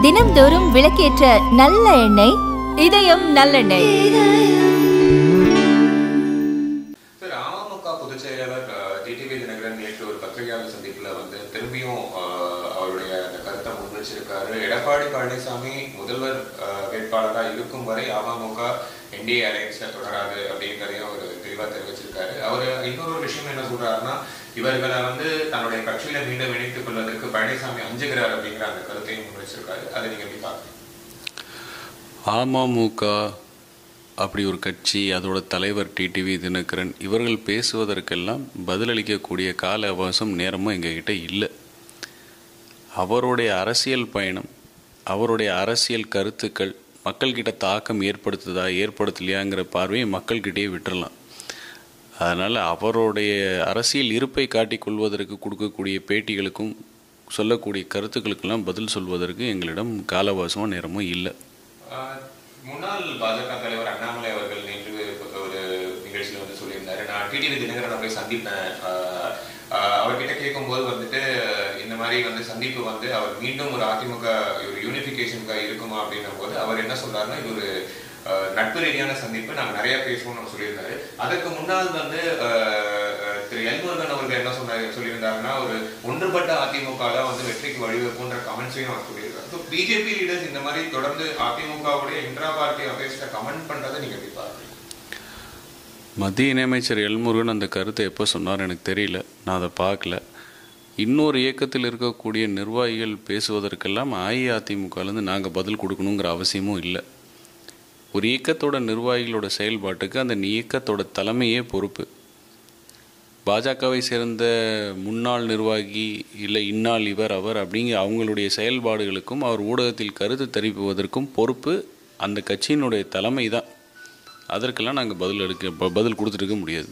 தினம்தோறும் விளக்கேற்ற நல்ல எண்ணெய் இதயம் நல்லெண்ணெய். அமமுக பொதுச் செயலாளர் டிடிவி தினகரன் நேற்று ஒரு பத்திரிகையாளர் சந்திப்புல திரும்பியும் அவருடைய அந்த கருத்தை முன்வச்சிருக்காரு. எடப்பாடி பழனிசாமி முதல்வர் வேட்பாளராக இருக்கும் வரை அமமுக என்டிஏ அலையன்ஸ்ல தொடராது அப்படிங்கிறதையும் அவர் தெளிவா தெரிவிச்சிருக்காரு. அவர் இன்னொரு விஷயம் என்ன சொல்றாருன்னா, இவர்களை தன்னுடைய கட்சியில மீண்டும் இணைத்துக் கொள்வதற்கு பழனிசாமி அஞ்சுகிறார் அப்படிங்கிற அந்த கருத்தையும் முன்வச்சிருக்காரு. அதை நீங்க எப்படி பாருங்க? அமமுக அப்படி ஒரு கட்சி, அதோட தலைவர் டிடிவி தினகரன் இவர்கள் பேசுவதற்கெல்லாம் பதிலளிக்கக்கூடிய கால அவகாசம் நேரமும் எங்ககிட்ட இல்லை. அவருடைய அரசியல் பயணம், அவருடைய அரசியல் கருத்துக்கள் மக்கள்கிட்ட தாக்கம் ஏற்படுத்துதா ஏற்படுத்தலையாங்கிற பார்வையை மக்கள்கிட்டே விட்டுறலாம். அதனால் அவருடைய அரசியல் இருப்பை காட்டிக்கொள்வதற்கு கொடுக்கக்கூடிய பேட்டிகளுக்கும் சொல்லக்கூடிய கருத்துக்களுக்கெல்லாம் பதில் சொல்வதற்கு எங்களிடம் காலவாசமோ நேரமோ இல்லை. முன்னாள் பாஜக தலைவர் அண்ணாமலை அவர்கள் நேற்று ஒரு நிகழ்ச்சியில் சொல்லியிருந்தாரு, நான் டிடிவி தினகரனை போய் சந்திப்பேன். அவர்கிட்ட கேட்கும்போது இந்த மாதிரி சந்திப்பு அவர் மீண்டும் ஒரு அதிமுக ஒரு யூனிஃபிகேஷனுக்காக இருக்குமா அப்படின்னும் போது அவர் என்ன சொல்றாருன்னா, இது ஒரு நட்பு ரீதியான சந்திப்பு, நாங்கள் நிறைய பேசுவோம்னு சொல்லியிருந்தாரு. அதற்கு முன்னால் திரு எல்முருகன் அவர்கள் என்ன சொல்லியிருந்தாருன்னா, ஒரு ஒன்றுபட்ட அதிமுக வெற்றிக்கு வழிவகுப்புன்ற கமெண்ட்ஸையும் அவர் சொல்லியிருக்காரு. ஸோ பிஜேபி லீடர்ஸ் இந்த மாதிரி தொடர்ந்து அதிமுகவுடைய இன்ட்ரா பார்ட்டி அஃபேர்ஸ்ல கமெண்ட் பண்றதை நீங்க எப்படி பாருங்க? மத்திய இணையமைச்சர் எல்முருகன் அந்த கருத்தை எப்போ சொன்னார் எனக்கு தெரியல, நான் அதை பார்க்கல. இன்னொரு இயக்கத்தில் இருக்கக்கூடிய நிர்வாகிகள் பேசுவதற்கெல்லாம் அஇஅதிமுகலேருந்து நாங்கள் பதில் கொடுக்கணுங்கிற அவசியமும் இல்லை. ஒரு இயக்கத்தோட நிர்வாகிகளோட செயல்பாட்டுக்கு அந்த இயக்கத்தோட தலைமையே பொறுப்பு. பாஜகவை சேர்ந்த முன்னாள் நிர்வாகி இல்லை இன்னாள் இவர் அவர் அப்படிங்கிற அவங்களுடைய செயல்பாடுகளுக்கும் அவர் ஊடகத்தில் கருத்து தெரிவிப்பதற்கும் பொறுப்பு அந்த கட்சியினுடைய தலைமை தான். அதற்கெல்லாம் நாங்கள் பதில் கொடுத்துருக்க முடியாது.